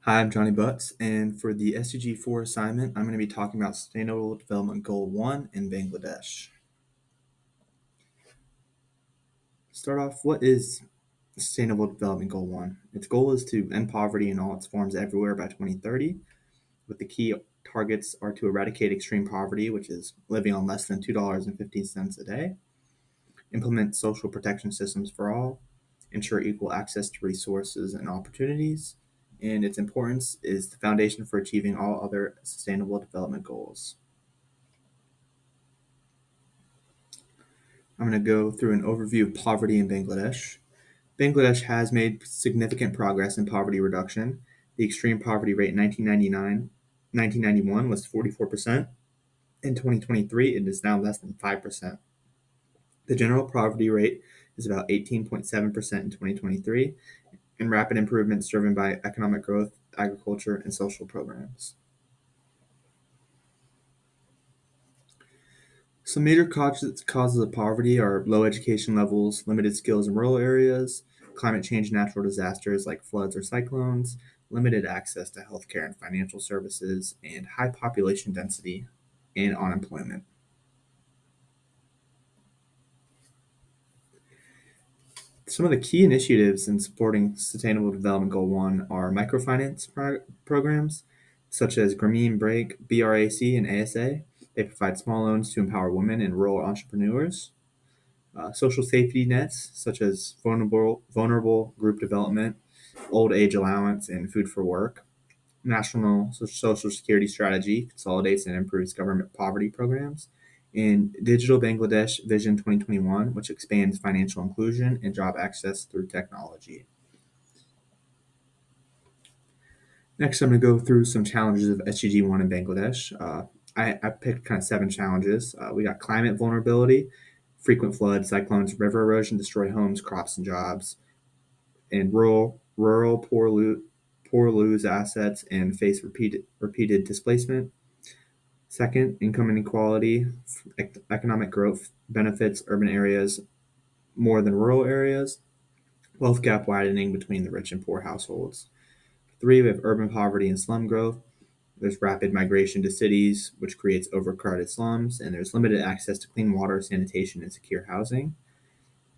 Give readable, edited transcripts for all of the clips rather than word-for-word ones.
Hi, I'm Johnny Butts, and for the SDG 4 assignment, I'm going to be talking about Sustainable Development Goal 1 in Bangladesh. Start off, what is Sustainable Development Goal 1? Its goal is to end poverty in all its forms everywhere by 2030, with the key targets are to eradicate extreme poverty, which is living on less than $2.15 a day, implement social protection systems for all, ensure equal access to resources and opportunities, and its importance is the foundation for achieving all other sustainable development goals. I'm going to go through an overview of poverty in Bangladesh. Bangladesh has made significant progress in poverty reduction. The extreme poverty rate in 1991 was 44%. In 2023, it is now less than 5%. The general poverty rate is about 18.7% in 2023, and rapid improvements driven by economic growth, agriculture, and social programs. Some major causes of poverty are low education levels, limited skills in rural areas, climate change, natural disasters like floods or cyclones, limited access to healthcare and financial services, and high population density and unemployment. Some of the key initiatives in supporting Sustainable Development Goal 1 are microfinance programs such as Grameen Break, BRAC, and ASA. They provide small loans to empower women and rural entrepreneurs. Social safety nets such as vulnerable group development, old age allowance, and food for work. National Social Security Strategy consolidates and improves government poverty programs. And Digital Bangladesh Vision 2021, which expands financial inclusion and job access through technology. Next, I'm going to go through some challenges of SGG 1 in Bangladesh. I picked kind of 7 challenges. We got climate vulnerability, frequent floods, cyclones, river erosion destroy homes, crops, and jobs. And rural poor lose assets and face repeated displacement. Second, income inequality, economic growth benefits urban areas more than rural areas, wealth gap widening between the rich and poor households. Three, we have urban poverty and slum growth. There's rapid migration to cities, which creates overcrowded slums, and there's limited access to clean water, sanitation, and secure housing.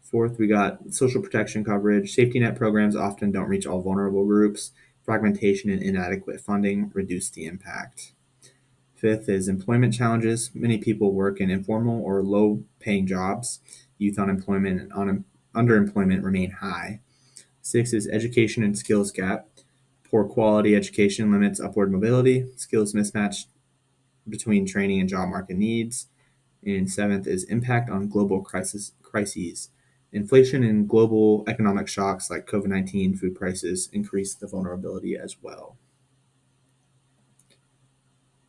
Fourth, we got social protection coverage. Safety net programs often don't reach all vulnerable groups. Fragmentation and inadequate funding reduce the impact. Fifth is employment challenges. Many people work in informal or low paying jobs. Youth unemployment and underemployment remain high. Six is education and skills gap. Poor quality education limits upward mobility. Skills mismatch between training and job market needs. And seventh is impact on global crises. Inflation and global economic shocks like COVID-19 food prices increase the vulnerability as well.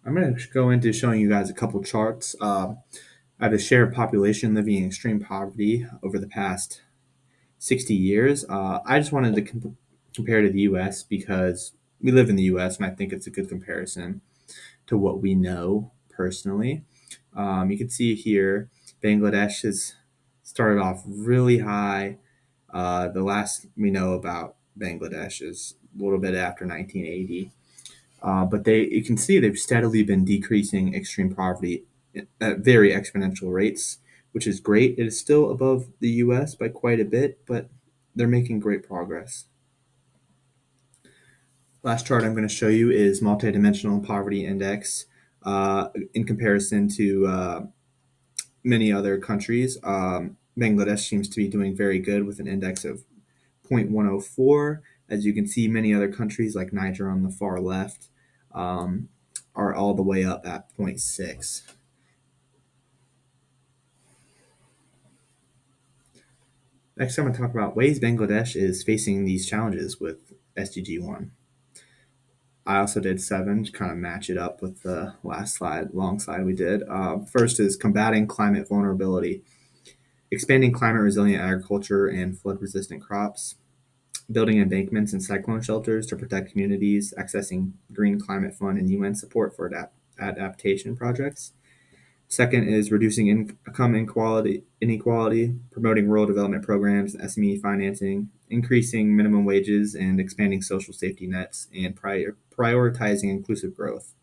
I'm going to go into showing you guys a couple charts. I have a share of population living in extreme poverty over the past 60 years. I just wanted to compare to the US because we live in the US and I think it's a good comparison to what we know personally. You can see here, Bangladesh has started off really high. The last we know about Bangladesh is a little bit after 1980. But you can see they've steadily been decreasing extreme poverty at very exponential rates, which is great. It is still above the US by quite a bit, but they're making great progress. Last chart I'm going to show you is multidimensional poverty index in comparison to many other countries. Bangladesh seems to be doing very good with an index of 0.104. As you can see, many other countries like Niger on the far left are all the way up at 0.6. Next, I'm going to talk about ways Bangladesh is facing these challenges with SDG 1. I also did 7 to kind of match it up with the last long slide we did. First is combating climate vulnerability, expanding climate resilient agriculture and flood resistant crops, building embankments and cyclone shelters to protect communities, accessing Green Climate Fund and UN support for adaptation projects, Second is reducing income inequality, promoting rural development programs, SME financing, increasing minimum wages, and expanding social safety nets, and prioritizing inclusive growth.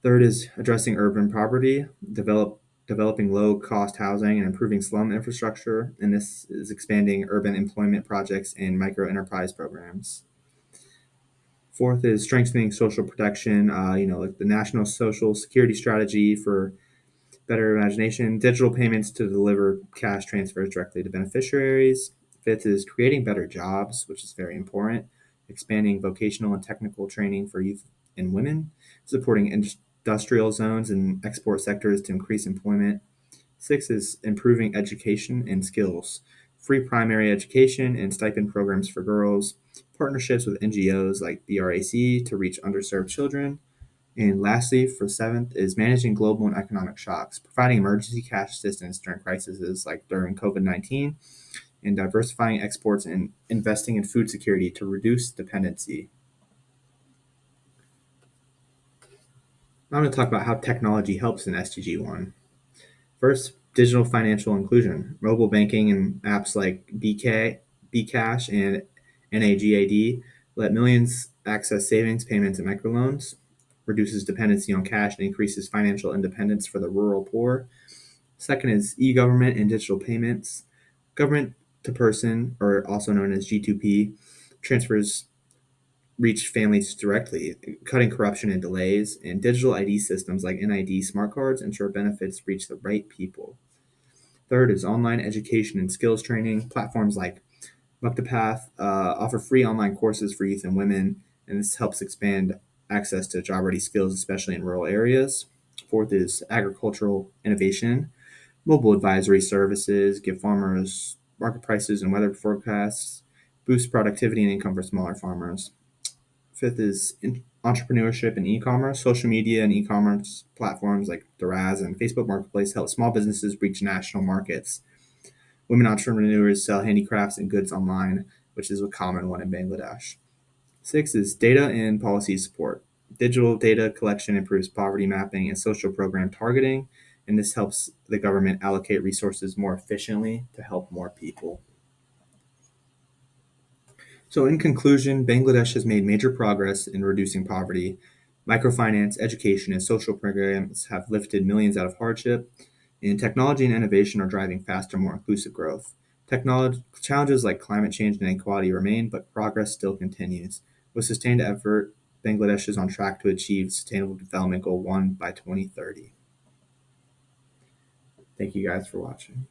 Third is addressing urban poverty, developing low cost housing and improving slum infrastructure. And this is expanding urban employment projects and micro enterprise programs. Fourth is strengthening social protection, like the National Social Security Strategy for better imagination, digital payments to deliver cash transfers directly to beneficiaries. Fifth is creating better jobs, which is very important, expanding vocational and technical training for youth and women, supporting industrial zones and export sectors to increase employment. Six is improving education and skills, free primary education and stipend programs for girls, partnerships with NGOs like BRAC to reach underserved children, and lastly, for seventh, is managing global and economic shocks, providing emergency cash assistance during crises like during COVID-19, and diversifying exports and investing in food security to reduce dependency. Now I'm going to talk about how technology helps in SDG 1. First, digital financial inclusion. Mobile banking and apps like Bcash, and NAGAD let millions access savings, payments, and microloans, reduces dependency on cash, and increases financial independence for the rural poor. Second is e-government and digital payments. Government to person, or also known as G2P, transfers reach families directly, cutting corruption and delays, and digital ID systems like NID smart cards ensure benefits reach the right people. Third is online education and skills training. Platforms like Muktapath offer free online courses for youth and women, and this helps expand access to job ready skills, especially in rural areas. Fourth is agricultural innovation. Mobile advisory services give farmers market prices and weather forecasts, boost productivity and income for smaller farmers. Fifth is entrepreneurship and e-commerce. Social media and e-commerce platforms like Daraz and Facebook Marketplace help small businesses reach national markets. Women entrepreneurs sell handicrafts and goods online, which is a common one in Bangladesh. Six is data and policy support. Digital data collection improves poverty mapping and social program targeting, and this helps the government allocate resources more efficiently to help more people. So, in conclusion, Bangladesh has made major progress in reducing poverty. Microfinance, education, and social programs have lifted millions out of hardship, and technology and innovation are driving faster, more inclusive growth. Technology challenges like climate change and inequality remain, but progress still continues. With sustained effort, Bangladesh is on track to achieve Sustainable Development Goal 1 by 2030. Thank you guys for watching.